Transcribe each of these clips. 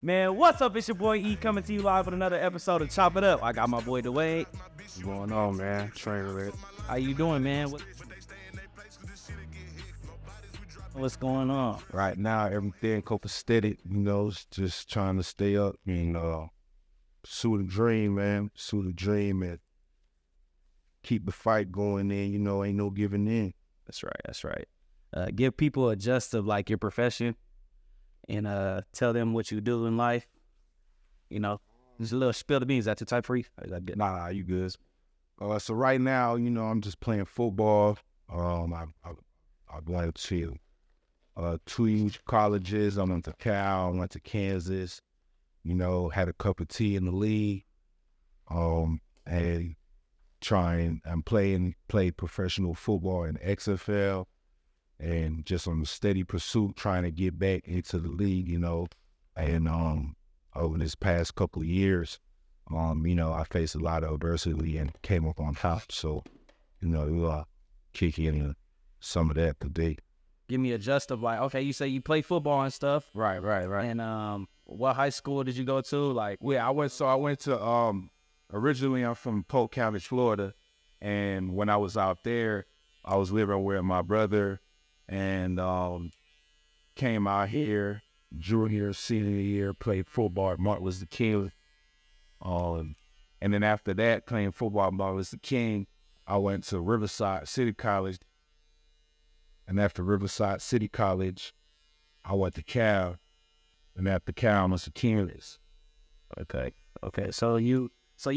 Man, what's up? It's your boy E coming to you live with another episode of Chop It Up. I got my boy Dwayne. What's going on, man? Trainer Red. How you doing, man? What's going on? Right now, everything copacetic, just trying to stay up and pursue the dream, man. Pursue the dream and keep the fight going in, ain't no giving in. That's right. Give people a gist of like your profession and tell them what you do in life. Just a little spill the beans. Is that too tight for you? Is that good? Nah, you good. So right now, I'm just playing football. I went to 2 huge colleges. I went to Cal, went to Kansas, had a cup of tea in the league. And play professional football in XFL and just on a steady pursuit trying to get back into the league, and over this past couple of years, I faced a lot of adversity and came up on top. So, we'll kick in some of that today. Give me a gist of like, okay, you say you play football and stuff. Right. And what high school did you go to? Like, I went to originally I'm from Polk County, Florida, and when I was out there, I was living with my brother, and came out here junior, senior year, played football at Martin Luther King. And then after that, playing football at Martin Luther King, I went to Riverside City College. And after Riverside City College, I went to Cal. And after Cal, I went to Kansas. Okay. So you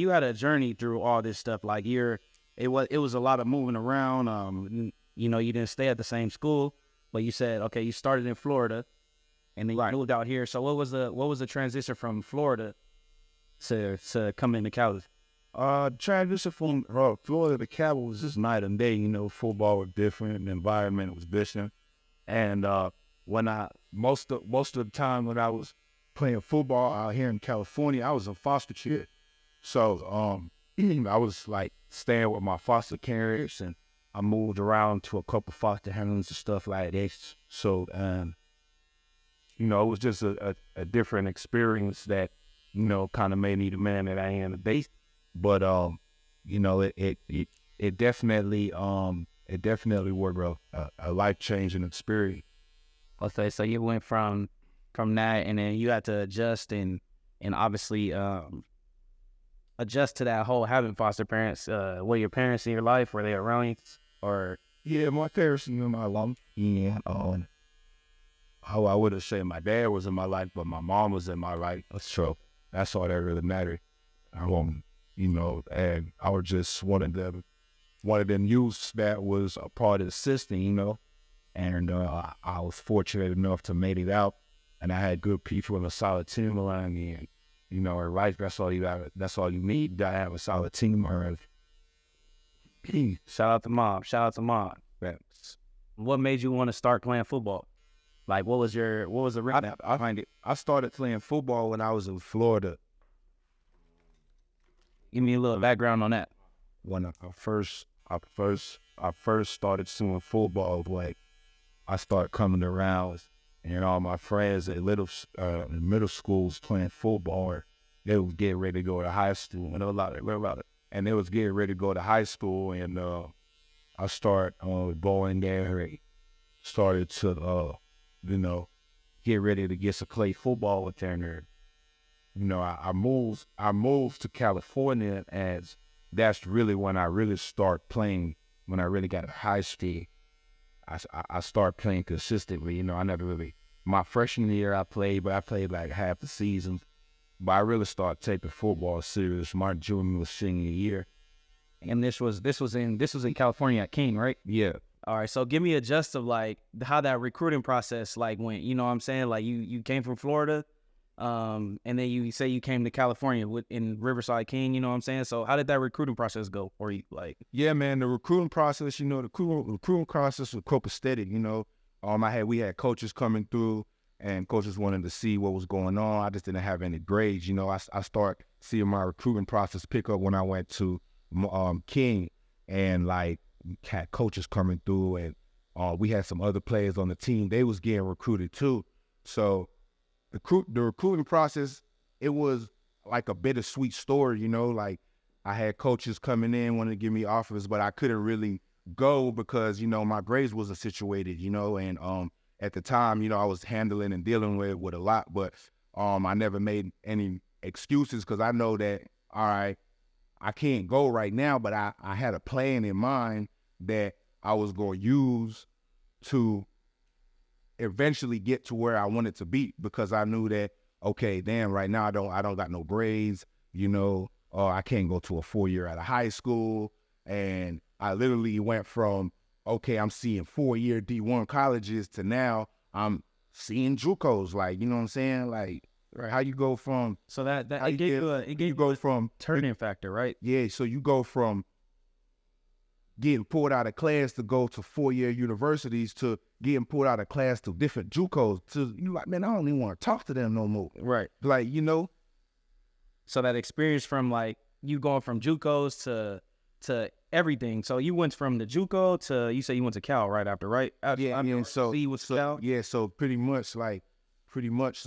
had a journey through all this stuff. Like it was a lot of moving around. You didn't stay at the same school, but you said, okay, you started in Florida and then you moved out here. So what was the transition from Florida to come into college? Transition from Florida to Cal was just night and day. Football was different, the environment was different. And when most of the time when I was playing football out here in California, I was a foster kid. So I was like staying with my foster parents, and I moved around to a couple foster homes and stuff like this. So, it was just a different experience that, kind of made me the man that I am today. But, it definitely was a life-changing experience. Okay, so you went from that, and then you had to adjust and obviously adjust to that whole having foster parents. Were your parents in your life? Were they around you? Or yeah, my parents in my life. Yeah. I would have said my dad was in my life, but my mom was in my life. So that's all that really mattered. And I was just one of them youths that was a part of the system, and I was fortunate enough to make it out, and I had good people and a solid team around me, and in life, that's all you have. That's all you need. To have a solid team around. Shout out to mom. Thanks. What made you want to start playing football? Like, what was the reason behind it? I started playing football when I was in Florida. Give me a little background on that. When I first started seeing football, like I started coming around, and all my friends at middle schools playing football, they was getting ready to go to high school, and they was getting ready to go to high school, and I started going there, and started to get ready to get to play football with them. I moved to California, as that's really when I really start playing. When I really got high school, I started playing consistently. I never really. My freshman year I played like half the season. But I really started taking football serious my junior or senior year. And this was in California at King, right? Yeah. All right. So give me a gist of like how that recruiting process like went. You know what I'm saying? Like you came from Florida, and then you say you came to California in Riverside King. You know what I'm saying? So how did that recruiting process go for you? Like, yeah, man, the recruiting process. The recruiting process was copacetic. We had coaches coming through, and coaches wanted to see what was going on. I just didn't have any grades. I start seeing my recruiting process pick up when I went to King, and like had coaches coming through, and we had some other players on the team. They was getting recruited too. So the recruiting process, it was like a bittersweet story, you know, like I had coaches coming in wanting to give me offers, but I couldn't really go because, you know, my grades wasn't situated, you know, and at the time, you know, I was handling and dealing with a lot, but I never made any excuses because I know that, all right, I can't go right now, but I had a plan in mind that I was going to use to eventually get to where I wanted to be, because I knew that, okay, damn, right now I don't got no grades, you know, I can't go to a 4-year out of high school. And I literally went from, okay, I'm seeing 4-year D1 colleges to now I'm seeing JUCOs, like, you know what I'm saying? Like, right, how you go from, So that it gave you a from turning factor, right? yeah, so you go from getting pulled out of class to go to 4-year universities to getting pulled out of class to different JUCOs to, you like, man, I don't even want to talk to them no more. Right. Like, you know. So that experience from like you going from JUCOs to everything. So you went from the JUCO to, you say you went to Cal right after, right? Yeah, I mean, so Cal. yeah, so pretty much. So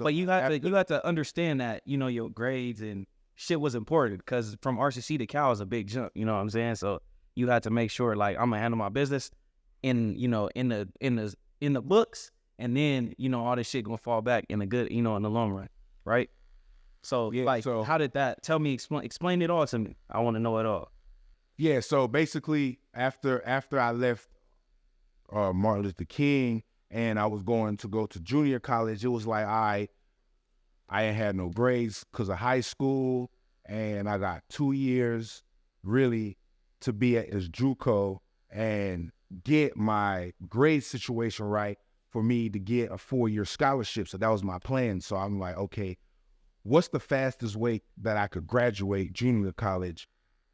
But you got to understand that, you know, your grades and shit was important, because from RCC to Cal is a big jump. You know what I'm saying? So you had to make sure, like, I'm gonna handle my business in, you know, in the books, and then, you know, all this shit gonna fall back in the good, you know, in the long run, right? So yeah, like, so how did that? Tell me, explain it all to me. I want to know it all. yeah, so basically after I left Martin Luther King and I was going to go to junior college, it was like I ain't had no grades because of high school, and I got 2 years really to be at this JUCO and get my grade situation right for me to get a 4-year scholarship. So that was my plan. So I'm like, okay, what's the fastest way that I could graduate junior college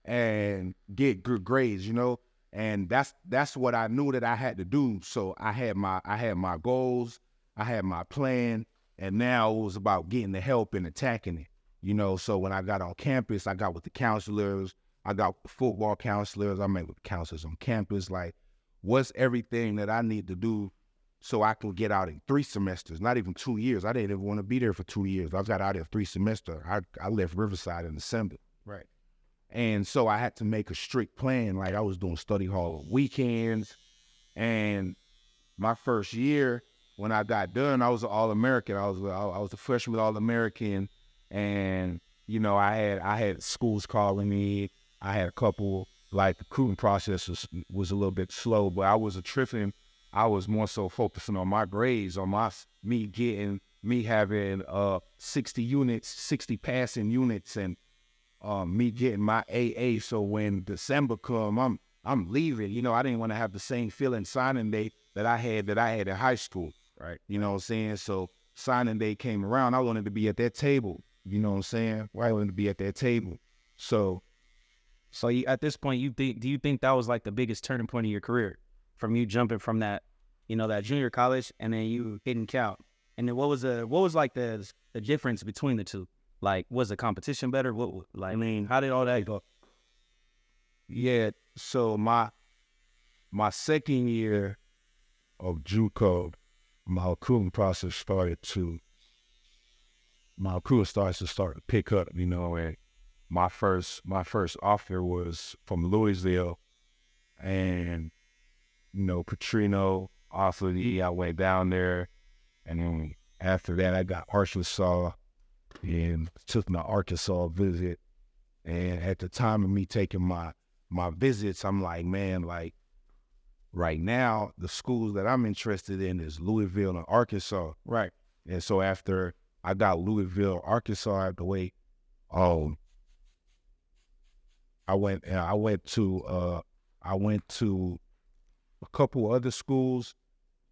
and get good grades, you know? And that's what I knew that I had to do. So I had my goals, I had my plan, and now it was about getting the help and attacking it, you know? So when I got on campus, I got with the counselors, I got with the football counselors, I met with the counselors on campus, like, what's everything that I need to do so I can get out in 3 semesters, not even 2 years. I didn't even want to be there for 2 years. I got out in 3 semesters. I left Riverside in December. Right. And so I had to make a strict plan. Like, I was doing study hall on weekends. And my first year, when I got done, I was an All-American. I was a freshman All-American. And, you know, I had schools calling me. I had a couple, like, the recruiting process was a little bit slow, but I was I was more so focusing on my grades, on me having 60 passing units, and me getting my AA. So when December come, I'm leaving. You know, I didn't want to have the same feeling signing day that I had in high school. Right. You know what I'm saying? So signing day came around. I wanted to be at that table. You know what I'm saying? I wanted to be at that table. So you, at this point, do you think that was like the biggest turning point of your career, from you jumping from that, you know, that junior college, and then you hitting Cal? And then what was like the difference between the two? Like, was the competition better? I mean, how did all that go? Yeah, so my second year of JUCO, my recruiting process started to pick up, you know, and my first offer was from Louisville, and, you know, Petrino offered me. I went down there, and then after that I got Arkansas and took my Arkansas visit. And at the time of me taking my visits, I'm like, man, like, right now the schools that I'm interested in is Louisville and Arkansas. Right. And so after I got Louisville, Arkansas out the way, I went to a couple other schools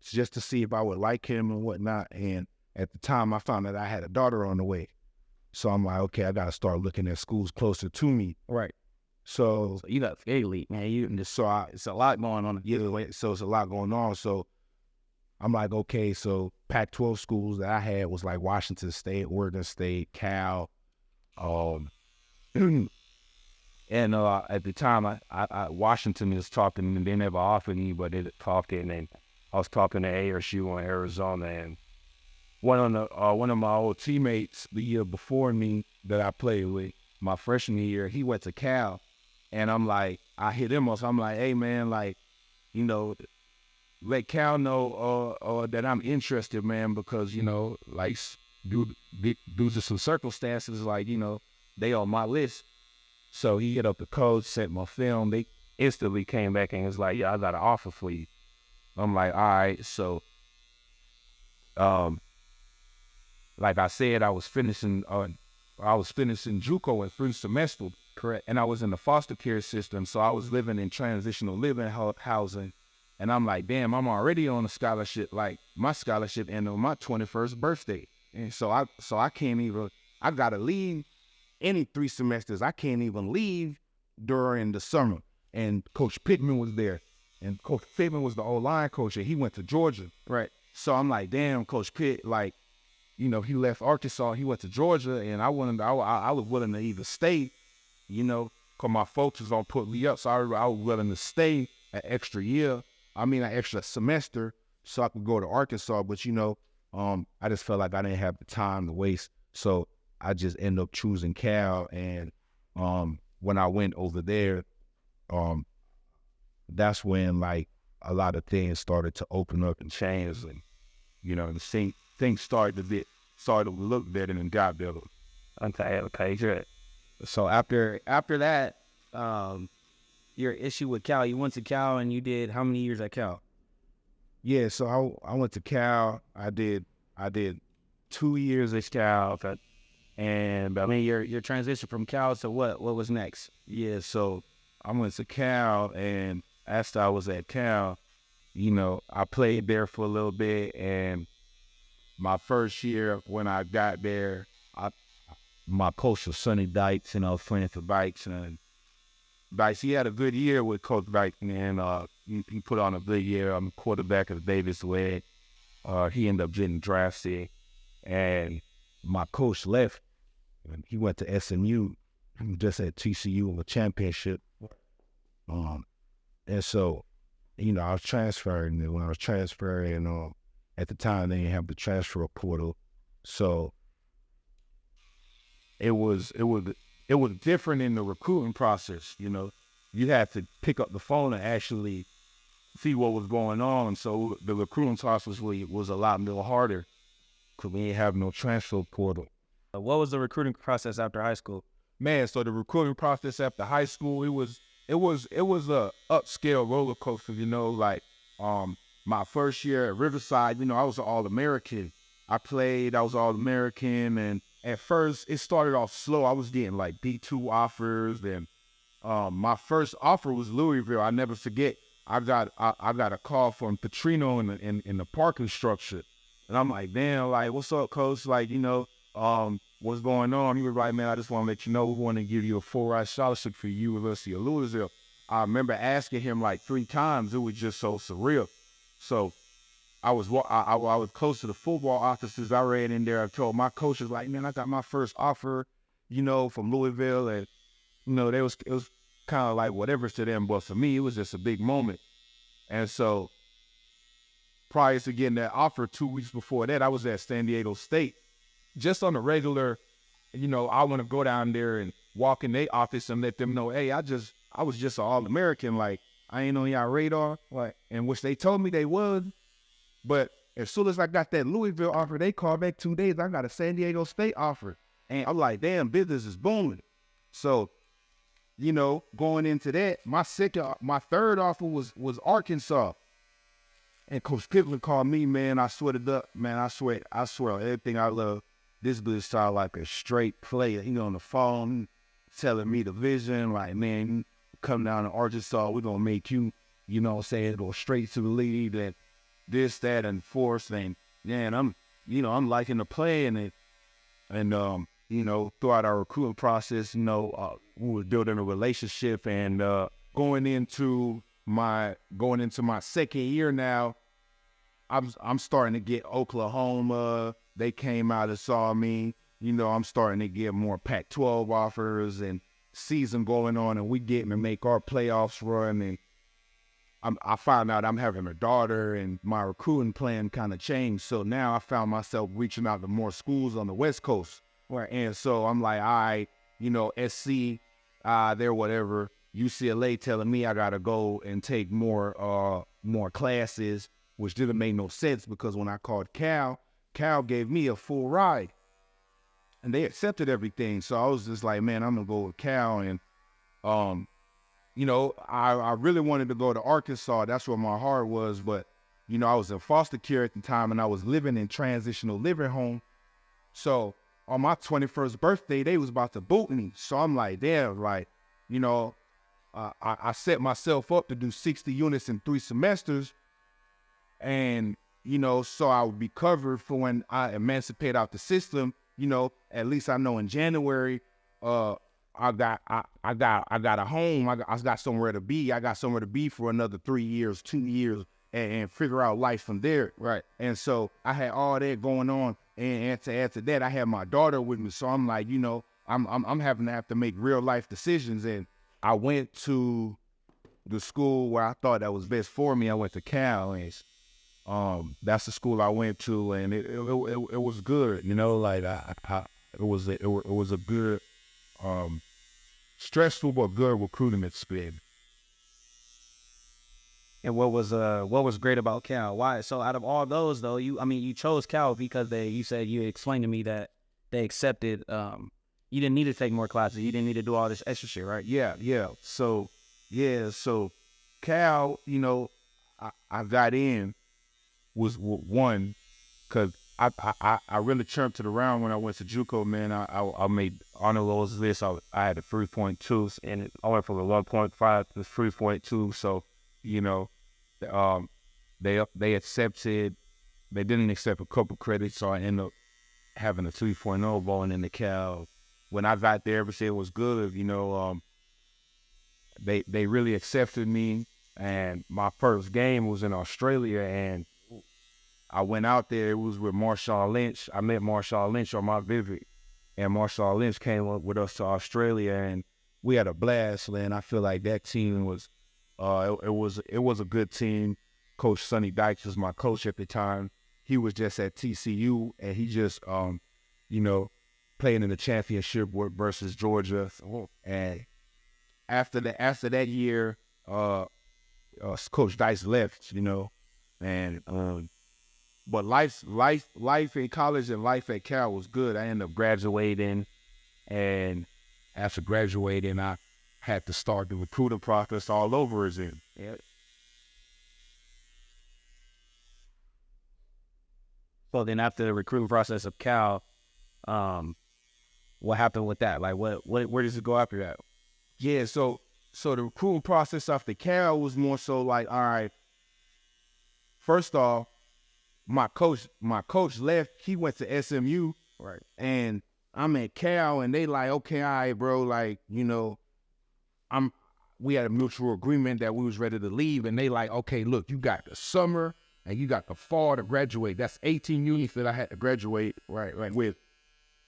just to see if I would like him and whatnot. And at the time I found that I had a daughter on the way. So I'm like, okay, I got to start looking at schools closer to me. Right. So you got elite, man. It's a lot going on. Yeah, so it's a lot going on. So I'm like, okay, so Pac-12 schools that I had was like Washington State, Oregon State, Cal. And at the time, I Washington was talking, and they never offered me, but they talked, and then I was talking to ASU in Arizona, and one of my old teammates the year before me that I played with, my freshman year, he went to Cal, and I'm like, I hit him up. So I'm like, hey man, like, you know, let Cal know that I'm interested, man, because you know, like, due to some circumstances, like, you know, they on my list. So he hit up the coach, sent my film. They instantly came back and was like, yeah, I got an offer for you. I'm like, all right. So, um, like I said, I was finishing JUCO in first semester, correct? And I was in the foster care system, so I was living in transitional living housing. And I'm like, damn, I'm already on a scholarship. Like my scholarship ended on my 21st birthday, and so I can't even. I gotta leave any 3 semesters. I can't even leave during the summer. And Coach Pittman was there, and Coach Pittman was the O-line coach, and he went to Georgia, right? So I'm like, damn, Coach Pitt, like, you know, he left Arkansas, he went to Georgia, and I was willing to either stay, you know, because my folks was gonna put me up, so I was willing to stay an extra year. I mean, an extra semester, so I could go to Arkansas. But you know, I just felt like I didn't have the time to waste, so I just ended up choosing Cal. And when I went over there, that's when like a lot of things started to open up and change, and you know, things started to look better and got better. Okay, sure. So after that, your issue with Cal, you went to Cal and you did how many years at Cal? Yeah, so I went to Cal. I did 2 years at Cal. Okay. And I mean, your transition from Cal to what was next? Yeah, so I went to Cal, and after I was at Cal, you know, I played there for a little bit, and my first year when I got there, my coach was Sonny Dykes, and I was playing for Dykes, and Dykes, he had a good year with Coach Dykes, and he put on a good year. I'm quarterback of Davis Wade. He ended up getting drafted, and my coach left, and he went to SMU, just at TCU in the championship. And so, you know, I was transferring, and when I was transferring, at the time they didn't have the transfer portal, so it was different in the recruiting process. You know, you had to pick up the phone and actually see what was going on. So the recruiting process was a lot more harder because we didn't have no transfer portal. What was the recruiting process after high school? Man, so the recruiting process after high school, it was a upscale roller coaster. You know, like my first year at Riverside, you know, I was an All-American. I was All-American, and at first it started off slow. I was getting like D2 offers, and my first offer was Louisville. I never forget. I got a call from Petrino in the parking structure, and I'm like, damn, like, what's up, coach? Like, you know, what's going on? He was like, man, I just want to let you know we want to give you a full-ride scholarship for University of Louisville. I remember asking him like 3 times. It was just so surreal. So I was close to the football offices. I ran in there. I told my coaches, like, man, I got my first offer, you know, from Louisville, and you know, it was kind of like whatever to them, but for me, it was just a big moment. And so, prior to getting that offer, 2 weeks before that, I was at San Diego State, just on the regular. You know, I want to go down there and walk in their office and let them know, hey, I was just an All-American, like I ain't on y'all radar, like, and which they told me they would. But as soon as I got that Louisville offer, they called back 2 days. I got a San Diego State offer. And I'm like, damn, business is booming. So, you know, going into that, my third offer was Arkansas. And Coach Pittman called me, man. I sweated up, man. I swear on everything I love. This dude sounded like a straight player. He on the phone telling me the vision, like, man, come down to Arkansas, we're going to make you, you know what I'm saying, go straight to the league, and this, that, and fourth. And man, I'm liking the play, and you know, throughout our recruiting process, you know, we were building a relationship, and going into my second year now, I'm starting to get Oklahoma. They came out and saw me. You know, I'm starting to get more Pac-12 offers, and season going on, and we getting to make our playoffs run, and I found out I'm having a daughter, and my recruiting plan kind of changed. So now I found myself reaching out to more schools on the West Coast. Right. And so I'm like, all right, SC, they're whatever. UCLA telling me I gotta go and take more classes, which didn't make no sense because when I called Cal gave me a full ride, and they accepted everything. So I was just like, man, I'm gonna go with Cal, and I really wanted to go to Arkansas. That's where my heart was. But, I was in foster care at the time, and I was living in transitional living home. So on my 21st birthday, they was about to boot me. So I'm like, damn, like, I set myself up to do 60 units in 3 semesters. And, so I would be covered for when I emancipate out the system. At least I know in January, I got a home. I got somewhere to be. I got somewhere to be for another 3 years, 2 years, and figure out life from there. Right. And so I had all that going on, and to add to that, I had my daughter with me. So I'm like, I'm having to have to make real life decisions. And I went to the school where I thought that was best for me. I went to Cal, and that's the school I went to, and it was good. Like it was a good. Stressful but good recruiting experience. And what was great about Cal? Why? So out of all those though, you chose Cal because you explained to me that they accepted, you didn't need to take more classes. You didn't need to do all this extra shit, right? Yeah. So Cal, I got in was one, cause I really chirped it around when I went to JUCO, man. I made honor rolls list. I had a 3.2, and I went from a 1.5 to 3.2. So, they accepted. They didn't accept a couple credits, so I ended up having a 3.0 going into Cal. When I got there, everything was good. They really accepted me, and my first game was in Australia, and I went out there. It was with Marshawn Lynch. I met Marshawn Lynch on my visit, and Marshawn Lynch came up with us to Australia, and we had a blast. And I feel like that team was, it was a good team. Coach Sonny Dykes was my coach at the time. He was just at TCU, and he just, playing in the championship versus Georgia. And after that year, Coach Dykes left, and. But life in college and life at Cal was good. I ended up graduating, and after graduating, I had to start the recruiting process all over again. Yeah. So then after the recruiting process of Cal, what happened with that? Like where does it go after that? Yeah, so the recruiting process after Cal was more so like, all right, first off, my coach left. He went to SMU, right? And I'm at Cal, and they like, okay, all right, bro, like, we had a mutual agreement that we was ready to leave, and they like, okay, look, you got the summer and you got the fall to graduate. That's 18 units that I had to graduate, right, with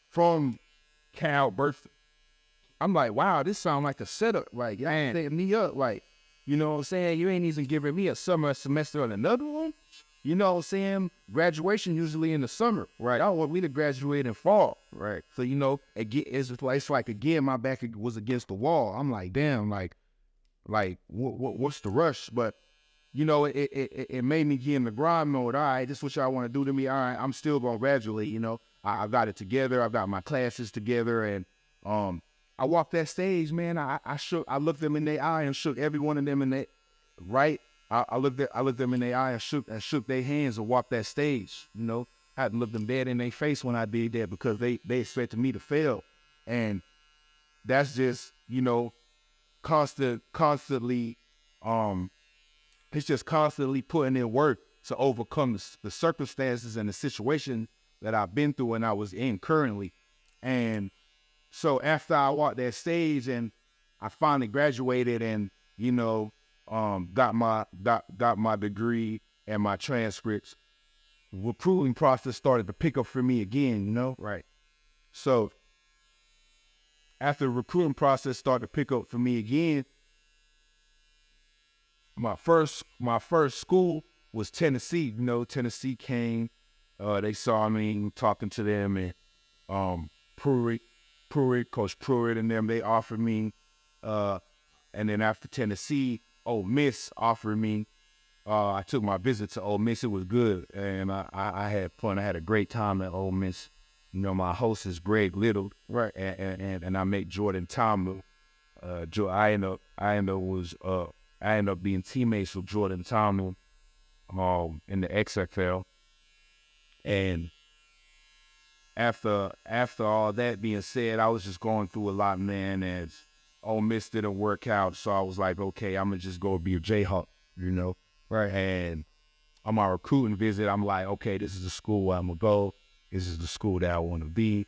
from Cal Bertha. I'm like, wow, this sounds like a setup, like, y'all setting me up, like, you know what I'm saying? You ain't even giving me a semester on another one. You know what I'm saying? Graduation usually in the summer, right? I want me to graduate in fall, right? So, it's like, again, my back was against the wall. I'm like, damn, like what's the rush? But, it made me get in the grind mode. All right, this is what y'all want to do to me. All right, I'm still going to graduate, I got it together. I got my classes together. And I walked that stage, man. I looked them in their eye and shook every one of them in their, right? I looked them in their eye and shook their hands and walked that stage. I had to look them dead in their face when I did that because they expected me to fail, and that's just constantly it's just constantly putting in work to overcome the circumstances and the situation that I've been through and I was in currently. And so after I walked that stage and I finally graduated and got my degree and my transcripts, recruiting process started to pick up for me again, Right. So after the recruiting process started to pick up for me again, my first school was Tennessee. You know, Tennessee came. They saw me talking to them, and Coach Pruitt and them, they offered me. And then after Tennessee, Ole Miss offered me. I took my visit to Ole Miss. It was good, and I had fun. I had a great time at Ole Miss. You know, my host is Greg Little, Right. and I met Jordan Tomlin. I ended up being teammates with Jordan Tomlin, in the XFL, and after all that being said, I was just going through a lot, man, and Ole Miss didn't work out, so I was like, okay, I'm gonna just go be a Jayhawk, you know. Right. And on my recruiting visit, I'm like, okay, this is the school where I'm gonna go. This is the school that I want to be.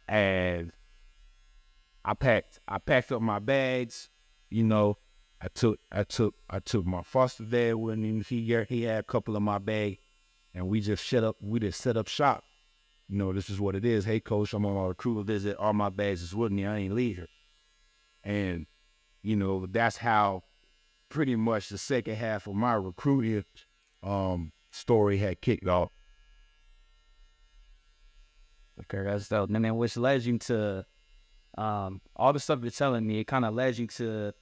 And I packed up my bags. You know, I took my foster dad with me. He had a couple of my bags, and we just set up shop. You know, this is what it is. Hey, coach, I'm on my recruiting visit. All my bags is with me. I ain't leave here. And you know, that's how pretty much the second half of my recruiting story had kicked off. Okay, that's dope. And then which led you to all the stuff you're telling me. It kind of led you to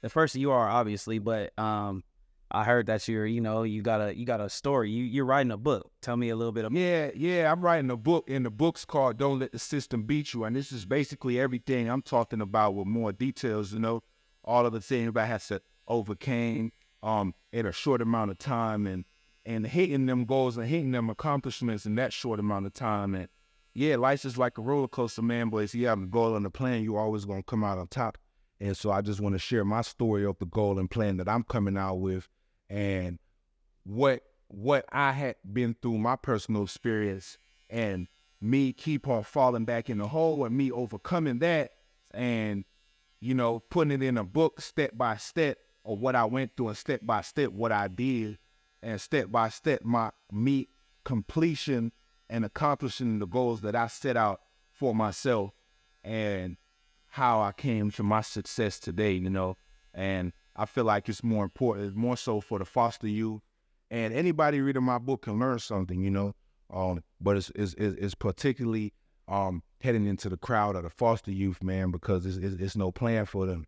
the first you are obviously, but I heard that you got a story. You're writing a book. Tell me a little bit about. Yeah. I'm writing a book, and the book's called "Don't Let the System Beat You," and this is basically everything I'm talking about with more details. You know, all of the things I had to overcame in a short amount of time, and hitting them goals and hitting them accomplishments in that short amount of time. And yeah, life's just like a roller coaster, man. But if you have a goal and a plan, you're always gonna come out on top. And so I just want to share my story of the goal and plan that I'm coming out with, and what I had been through, my personal experience, and me keep on falling back in the hole, and me overcoming that, and you know, putting it in a book step by step of what I went through, and step by step what I did, and step by step me completion and accomplishing the goals that I set out for myself, and how I came to my success today, you know. And I feel like it's more important, it's more so for the foster youth, and anybody reading my book can learn something, you know. But it's particularly heading into the crowd of the foster youth, man, because it's no plan for them,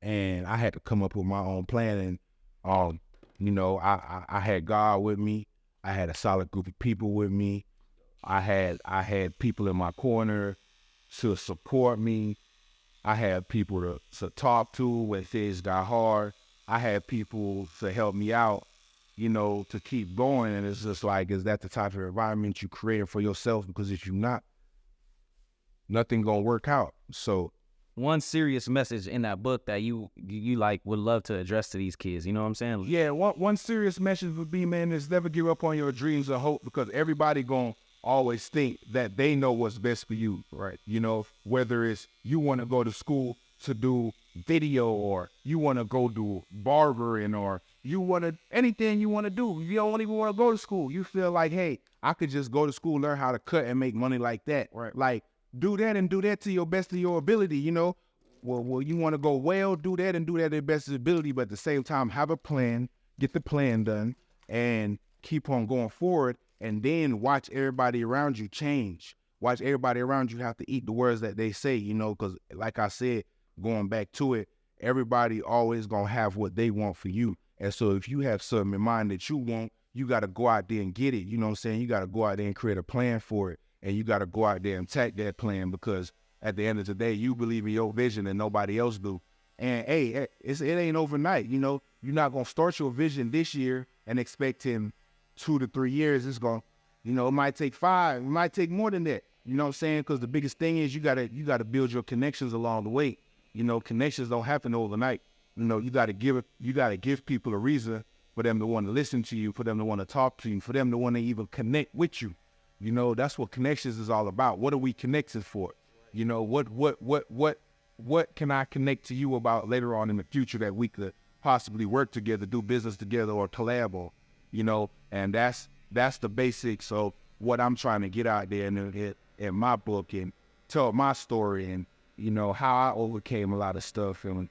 and I had to come up with my own plan. And you know, I had God with me. I had a solid group of people with me. I had people in my corner to support me. I had people to talk to when things got hard. I had people to help me out, you know, to keep going. And it's just like, is that the type of environment you create for yourself? Because if you're not, nothing gonna work out. So One serious message in that book that you like would love to address to these kids, you know what I'm saying? yeah, one serious message would be, man, is never give up on your dreams or hope, because everybody gonna always think that they know what's best for you. Right. You know, whether it's you want to go to school to do video, or you want to go do barbering, or you want to, anything you want to do. You don't even want to go to school. You feel like, hey, I could just go to school, learn how to cut and make money like that. Right. Like, do that and do that to your best of your ability, you know. Well, you want to go well, do that and do that to your best of your ability, but at the same time, have a plan, get the plan done, and keep on going forward. And then watch everybody around you change. Watch everybody around you have to eat the words that they say, you know, because like I said, going back to it, everybody always going to have what they want for you. And so if you have something in mind that you want, you got to go out there and get it. You know what I'm saying? You got to go out there and create a plan for it. And you got to go out there and attack that plan, because at the end of the day, you believe in your vision and nobody else do. And hey, it ain't overnight. You know, you're not going to start your vision this year and expect him 2 to 3 years. It's going, you know, it might take 5, it might take more than that. You know what I'm saying? Because the biggest thing is you gotta build your connections along the way. You know, connections don't happen overnight. You know, you gotta give people a reason for them to want to listen to you, for them to want to talk to you, for them to want to even connect with you. You know, that's what connections is all about. What are we connected for? You know, what can I connect to you about later on in the future that we could possibly work together, do business together, or collab on? You know, and that's the basics of what I'm trying to get out there in my book, and tell my story, and you know how I overcame a lot of stuff. And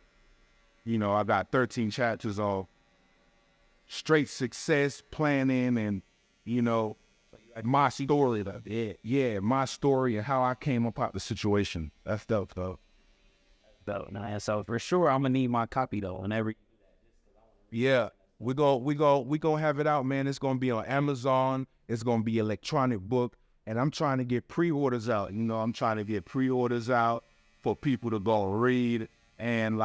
I got 13 chapters on straight success, planning, and, my story. Yeah, my story and how I came up out the situation. That's dope, though. Nah, so for sure, I'm gonna need my copy though. Whenever. Yeah, we gonna have it out, man. It's gonna be on Amazon. It's gonna be electronic book, and I'm trying to get pre-orders out. I'm trying to get pre-orders out for people to go and read, and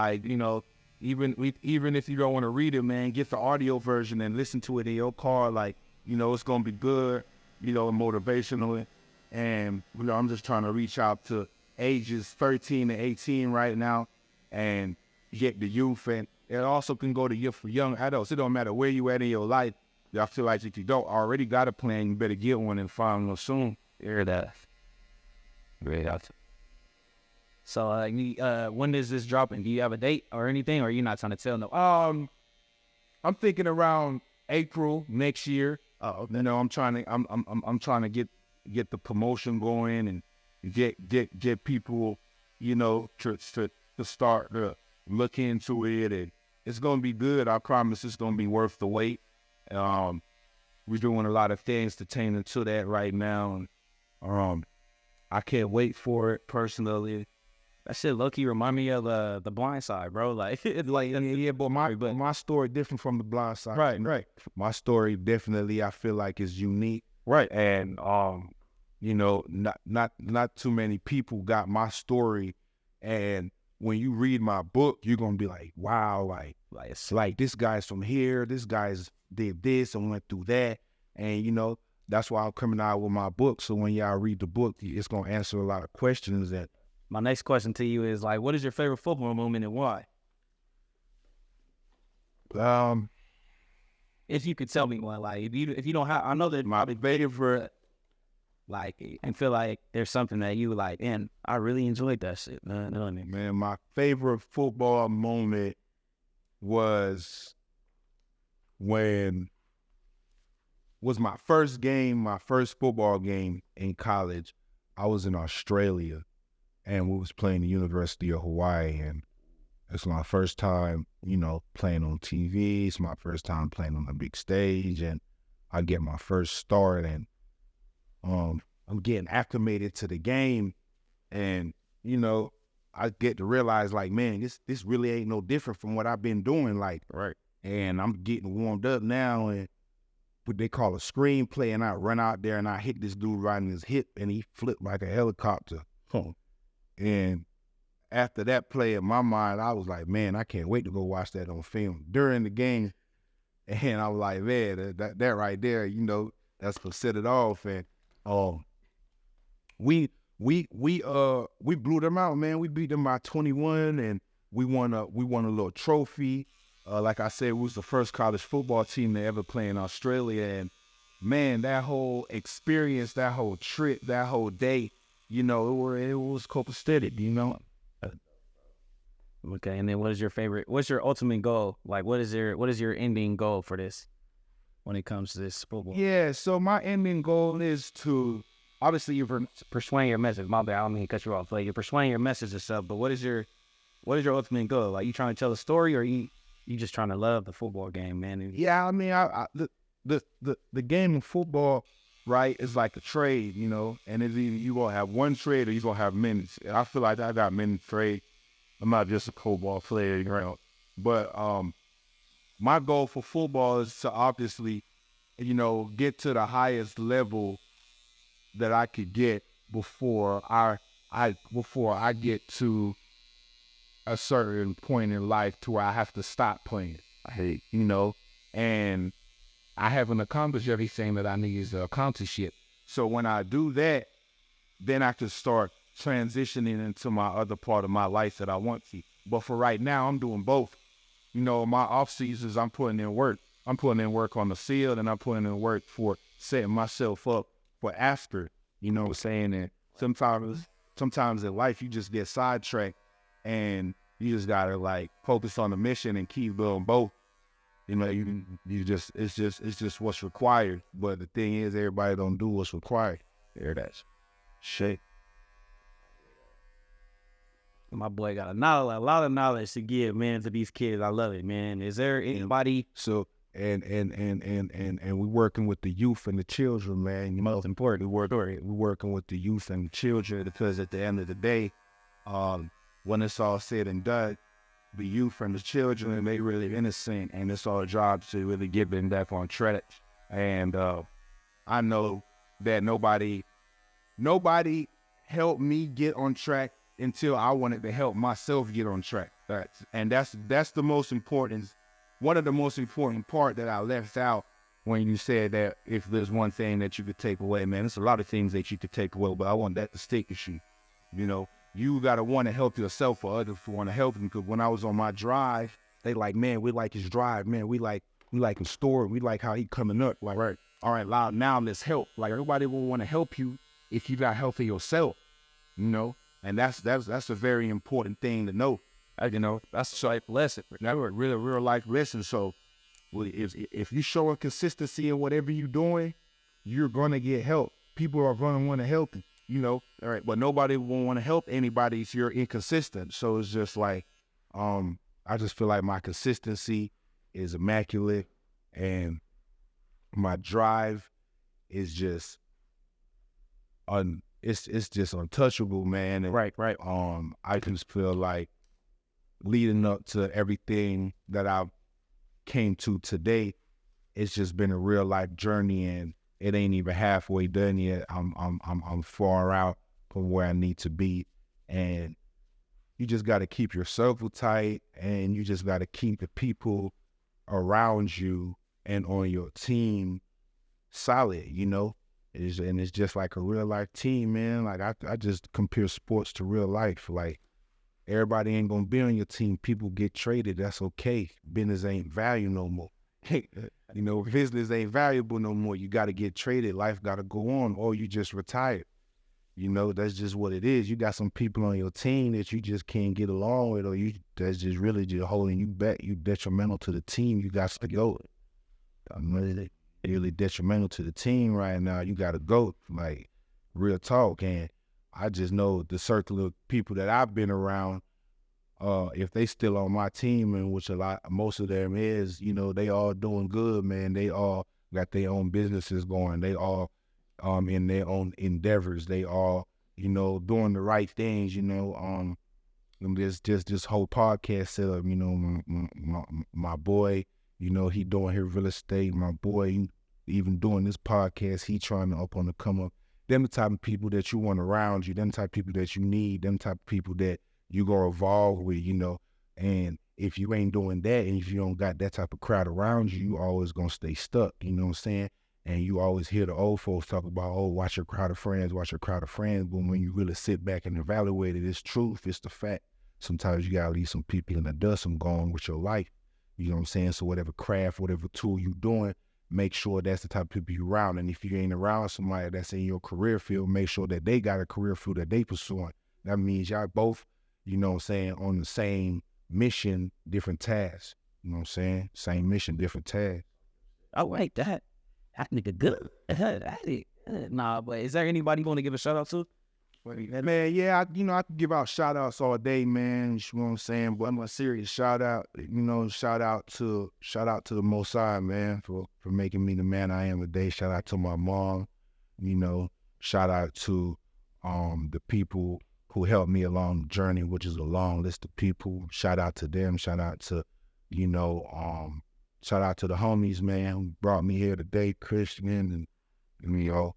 even if you don't want to read it, man, get the audio version and listen to it in your car. It's gonna be good, motivational, and I'm just trying to reach out to ages 13 to 18 right now, and get the youth, and it also can go to for young adults. It don't matter where you at in your life. I feel like if you don't already got a plan, you better get one and find one soon. Hear that? Great. So, when is this dropping? Do you have a date or anything, or are you not trying to tell no? I'm thinking around April next year. I'm trying to get the promotion going and get people, to start to look into it, and it's gonna be good. I promise it's gonna be worth the wait. We're doing a lot of things to tend into that right now, and I can't wait for it personally. That shit low-key remind me of the Blind Side, bro. But my story different from the Blind Side. Right. My story definitely, I feel like, is unique. Right. And not too many people got my story, and when you read my book, you're gonna be like, wow, it's like this guy's from here, this guy's did this and went through that, and that's why I'm coming out with my book. So when y'all read the book, it's gonna answer a lot of questions. That my next question to you is what is your favorite football moment and why? If you could tell me one, if you don't have, I know that my favorite. And feel like there's something that you like, and I really enjoyed that shit, man. You know what I mean? Man, my favorite football moment was my first football game in college. I was in Australia, and we was playing the University of Hawaii, and it's my first time, playing on TV. It's my first time playing on the big stage, and I get my first start, and I'm getting acclimated to the game, and I get to realize man, this really ain't no different from what I've been doing, right. And I'm getting warmed up now, and what they call a screenplay, and I run out there and I hit this dude right in his hip, and he flipped like a helicopter. And after that play, in my mind, I was like, man, I can't wait to go watch that on film during the game. And I was like, man, that right there, that's what set it off. And we blew them out, man. We beat them by 21, and we won a little trophy. Like I said, we was the first college football team to ever play in Australia, and man, that whole experience, that whole trip, that whole day, it was copacetic, Okay, and then what's your ultimate goal? What is your ending goal for this when it comes to this football? Yeah, so my ending goal is to, obviously, you're persuading your message. My bad, I don't mean to cut you off. You're persuading your message and stuff, but what is your ultimate goal? You trying to tell a story, or you just trying to love the football game, man? Yeah, I mean, the game of football, right, is like a trade, and it's either you gonna have one trade or you gonna have many. And I feel like I got many trades. I'm not just a football player, but my goal for football is to obviously, get to the highest level that I could get before I get to a certain point in life to where I have to stop playing. And I haven't accomplished everything that I need to accomplish yet. So when I do that, then I can start transitioning into my other part of my life that I want to. But for right now, I'm doing both. My off seasons, I'm putting in work. I'm putting in work on the field, and I'm putting in work for setting myself up for after. Saying that sometimes in life you just get sidetracked, and you just gotta focus on the mission and keep doing both. It's just what's required. But the thing is, everybody don't do what's required. There, that's shit. My boy got a lot of knowledge to give, man, to these kids. I love it, man. Is there anybody? So and we're working with the youth and the children, man. Most important. We're working with the youth and the children because at the end of the day, when it's all said and done, the youth and the children, they really innocent, and it's our job to really get them back on track. And I know that nobody helped me get on track until I wanted to help myself get on track. That's the most important. One of the most important part that I left out when you said that if there's one thing that you could take away, man, there's a lot of things that you could take away, but I want that to stick with you. You know, you got to want to help yourself or others want to help them. Because when I was on my drive, they like, man, we like his drive, man. We like his story. We like how he coming up. Like, right, all right, loud, now let's help. Like, everybody will want to help you if you got help for yourself, you know? And that's a very important thing to know. You know, that's a life lesson. That's a real life lesson. So if you showing consistency in whatever you're doing, you're going to get help. People are going to want to help you, you know? All right, but nobody will want to help anybody if you're inconsistent. So it's just like, I just feel like my consistency is immaculate, and my drive is just it's just untouchable, man. And, Right. I just feel like leading up to everything that I came to today, it's just been a real life journey, and it ain't even halfway done yet. I'm far out from where I need to be, and you just got to keep your circle tight, and you just got to keep the people around you and on your team solid, you know? It's just like a real life team, man. Like I just compare sports to real life. Like, everybody ain't gonna be on your team. People get traded. That's okay. Business ain't value no more. You know, business ain't valuable no more. You got to get traded. Life got to go on, or you just retired. You know, that's just what it is. You got some people on your team that you just can't get along with, or that's just really just holding you back. You detrimental to the team. You got to go. I'm really detrimental to the team right now. You got to go. Like, real talk. And I just know the circle of people that I've been around, if they still on my team, and which most of them is, you know, they all doing good, man. They all got their own businesses going. They all in their own endeavors. They all, you know, doing the right things, you know. There's just this whole podcast setup, you know, my boy, you know, he doing his real estate. My boy, even doing this podcast, he trying to up on the come up. Them the type of people that you want around you, them type of people that you need, them type of people that you gonna evolve with, you know. And if you ain't doing that, and if you don't got that type of crowd around you, you always gonna stay stuck, you know what I'm saying? And you always hear the old folks talk about, oh, watch your crowd of friends, watch your crowd of friends. But when you really sit back and evaluate it, it's truth, it's the fact. Sometimes you gotta leave some people in the dust and go on with your life, you know what I'm saying? So whatever craft, whatever tool you doing, make sure that's the type of people you around. And if you ain't around somebody that's in your career field, make sure that they got a career field that they pursuing. That means y'all both, you know what I'm saying, on the same mission, different tasks. You know what I'm saying? Same mission, different tasks. Oh, wait, that nigga good. Nah, but is there anybody you want to give a shout out to? Man, yeah, I can give out shout outs all day, man. You know what I'm saying? But I'm a serious shout out, you know, shout out to the Most High, man, for making me the man I am today. Shout out to my mom, you know, shout out to the people who helped me along the journey, which is a long list of people. Shout out to them. Shout out to, you know, shout out to the homies, man, who brought me here today, Christian and you know,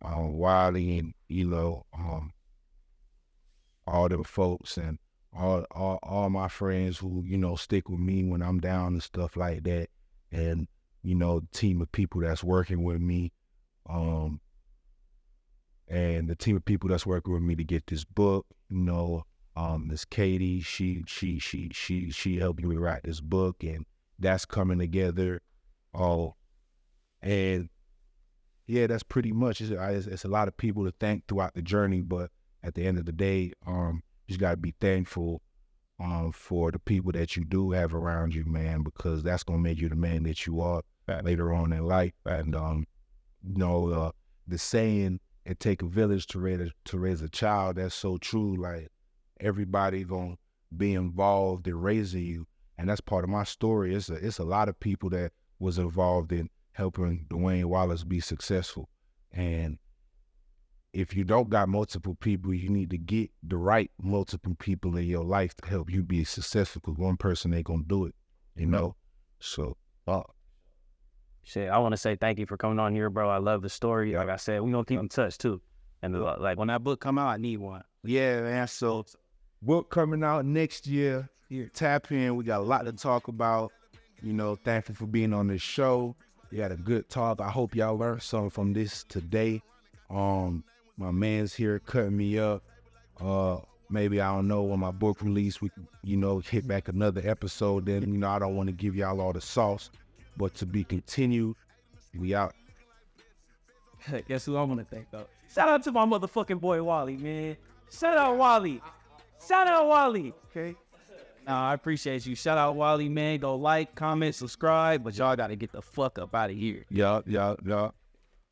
Wali, and, you know, all them folks, and all my friends who, you know, stick with me when I'm down and stuff like that. And, you know, the team of people that's working with me, and the team of people that's working with me to get this book, you know, Miss Katie, she helped me write this book, and that's coming together. And yeah, that's pretty much it. It's a lot of people to thank throughout the journey, but at the end of the day, you just gotta be thankful for the people that you do have around you, man, because that's gonna make you the man that you are later on in life. And you know, the saying, "It take a village to raise a child," that's so true. Like, everybody gonna be involved in raising you. And that's part of my story. It's a lot of people that was involved in helping Dwayne Wallace be successful. And if you don't got multiple people, you need to get the right multiple people in your life to help you be successful, because one person ain't gonna do it, you know? So, shit, I want to say thank you for coming on here, bro. I love the story. Like I said, we gonna keep in touch too. And like when that book come out, I need one. yeah, man. So, book coming out next year. Here, tap in. We got a lot to talk about. You know, thankful for being on this show. We had a good talk. I hope y'all learned something from this today. My man's here cutting me up. Maybe, I don't know, when my book release, we can, you know, hit back another episode. Then, you know, I don't want to give y'all all the sauce, but to be continued. We out. Guess who I want to thank, though? Shout out to my motherfucking boy, Wali, man. Shout out, Wali. Shout out, Wali. Okay? Nah, I appreciate you. Shout out, Wali, man. Go like, comment, subscribe, but y'all got to get the fuck up out of here. Yeah.